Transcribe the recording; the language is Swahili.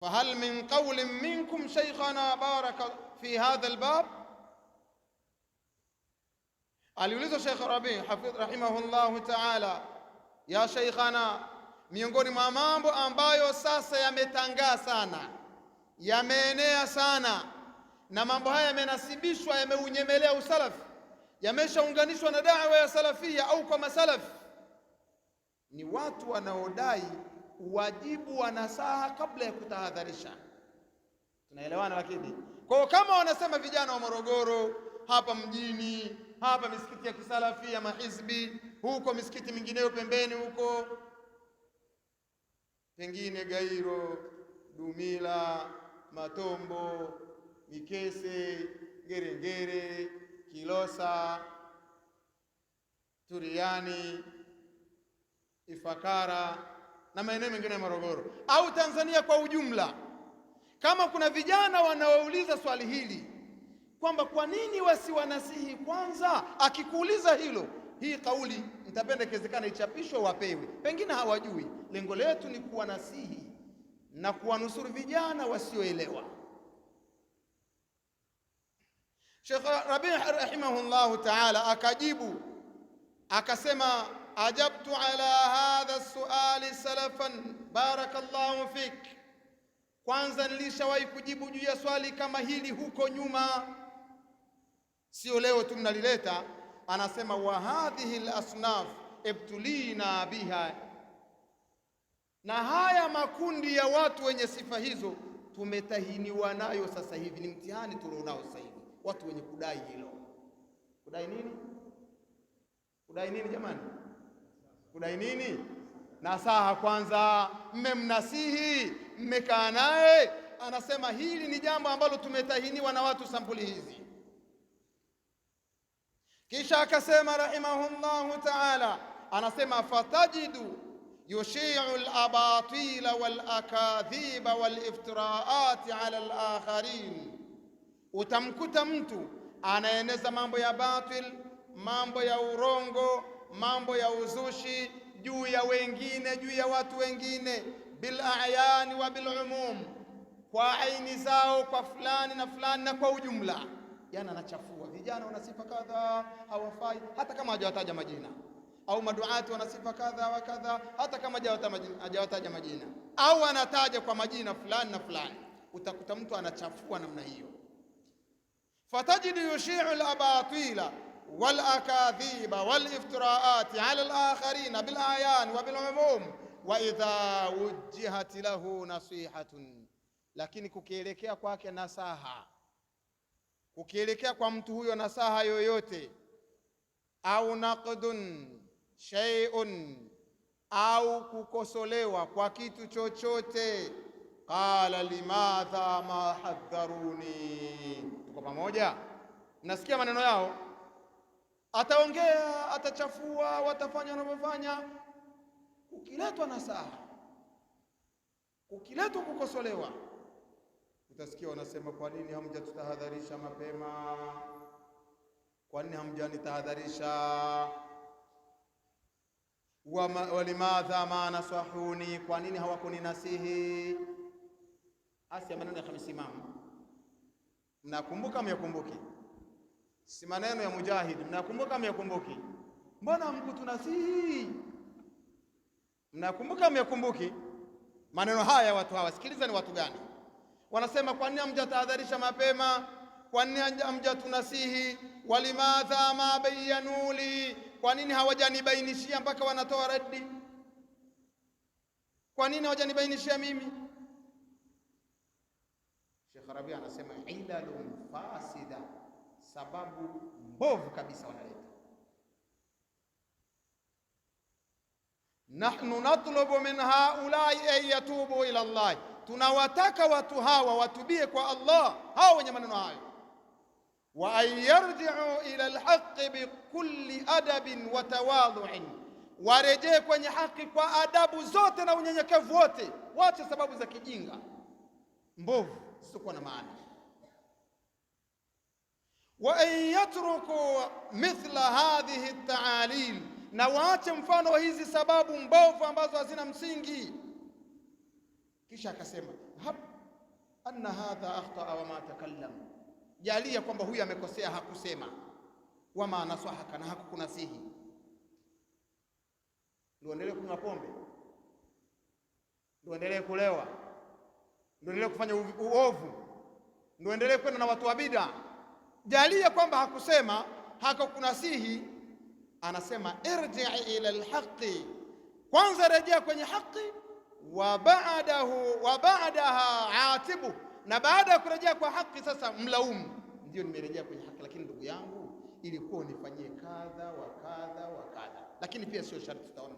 fahal min qawlin minkum shaykhana baraka fi hadha albab. Aliuliza Sheikh Rabi hafidh rahimahullahu ta'ala, ya shaykhana, miongoni mwa mambo ambayo sasa yametangaa sana, yameenea sana, na mambo haya yamenasibishwa, yameunyemelea usalafi, yameshaunganishwa na da'wa ya salafia au kwa masalafi, ni watu wanaodai wajibu wa nasaha kabla ya kutahadharisha. Tunaelewana? Lakini kwa kama wanasema vijana wa Morogoro hapa mjini, hapa misikiti ya kisalafi ya mahizbi, huko misikiti mingineyo pembeni huko, pengine Gairo, Dumila, Matombo, Mikese, Gerengere, Kilosa, Turiani, Ifakara na maeneo mengine ya Morogoro au Tanzania kwa ujumla, kama kuna vijana wanaouliza swali hili kwamba kwa nini wasiwanasihi kwanza, akikuuliza hilo, hii kauli nitapenda ikiwezekana ichapishwe, wapewe, pengine hawajui. Lengo letu ni kuwanasihi na kuwanusuru vijana wasioelewa. Sheikh Rabi rahimahullahu ta'ala akajibu akasema, ajabtu ala hadha suali salafan barakallahu fik. Kwanza nilishawahi kujibu juu ya swali kama hili huko nyuma, sio leo tu mnalileta. Anasema wa hadhihi al-asnaf ibtulina biha, na haya makundi ya watu wenye sifa hizo tumetahiniwa nayo sasa hivi, ni mtihani tulionao sasa hivi, watu wenye kudai hilo. Kudai nini? Kudai nini jamani? Kudai nini? Nasaha kwanza, mmemnasihi, mmekaa naye, anasema hili ni jambo ambalo tumetahiniwa na watu sampuli hizi. Kisha akasema rahimahullahu ta'ala, anasema fatajidu yushi'u al-abatila wal-akadhiba wal-iftiraat ala al-akharin, utamkuta mtu anaeneza mambo ya batil, mambo ya urongo, mambo ya uzushi juu ya wengine, juu ya watu wengine, bil a'yani wa bil umum, kwa aini zao, kwa fulani na fulani na kwa ujumla. Yana anachafua vijana, wana sifa kadha, hawafai hata kama hajawataja majina, au maduati wana sifa kadha wa kadha hata kama hajawataja majina, au anataja kwa majina fulani na fulani, utakuta mtu anachafua namna hiyo. Fatajidu yushi'u al-abatila wal-akadhiba wal-iftiraat ala al-akharin bil ayan wa bil umum wa idha wujjihat lahu nasihatun, lakini kukielekea kwake nasaha, kukielekea kwa mtu huyo nasaha yoyote, au naqdun shay'un, au kukosolewa kwa kitu chochote, qala limadha ma hadharuni. Tuko pamoja? Mnasikia maneno yao, ataongea, atachafua, watafanya wanavyofanya. Ukiletwa nasaha, ukiletwa kukosolewa, utasikia wanasema, kwa nini hamjatutahadharisha mapema? Kwa nini hamjanitahadharisha? Walimadha ma nasahuni, kwa nini hawakuninasihi? Asi maneno ya Khamis Imam, mnakumbuka myakumbuki? Si maneno ya Mujahid, mnakumbuka myakumbuki? Mbona hamkutunasihi? Mnakumbuka myakumbuki? Maneno haya watu hawa, sikiliza ni watu gani wanasema, kwa nini hamjatahadharisha mapema? Kwa nini hamjatunasihi? Walimadha ma bayanuli, kwa nini hawajanibainishia mpaka wanatoa raddi? Kwa nini hawajanibainishia mimi? Sheikh Rabi anasema ilalun fasida, sababu mbovu kabisa wanaleta. Nahnu natlubu min haulai an yatubu ila Allah, tunawataka watu hawa watubie kwa Allah, hao wenye maneno hayo. Wa an yarji'u ila alhaqqi bikulli adabin wa tawadhu'in, warejee kwenye haki kwa adabu zote na unyenyekevu wote, wache sababu za kijinga mbovu zisizokuwa na maana. Wa an yatruku mithla hadhihi at-ta'alil, na waache mfano wa hizi sababu mbovu ambazo hazina msingi. Kisha akasema anna hadha akhtaa wa ma takallam, jalia kwamba huyu amekosea, hakusema. Wama nasahaka, na hakukunasihi. Ndio endelee kunywa pombe, ndio endelee kulewa, ndio endelee kufanya uovu, ndio endelee kwenda na watu wa bid'a. Jalia kwamba hakusema, hakukunasihi. Anasema irji' ila alhaqi, kwanza rejea kwenye haki, wa ba'daha atibu, na baada ya kurejea kwa haki sasa mlaumu, ndio nimerejea kwenye haki, lakini ndugu yangu ilikuwa unifanyie kadha wa kadha wa kadha. Lakini pia sio sharti, tutaona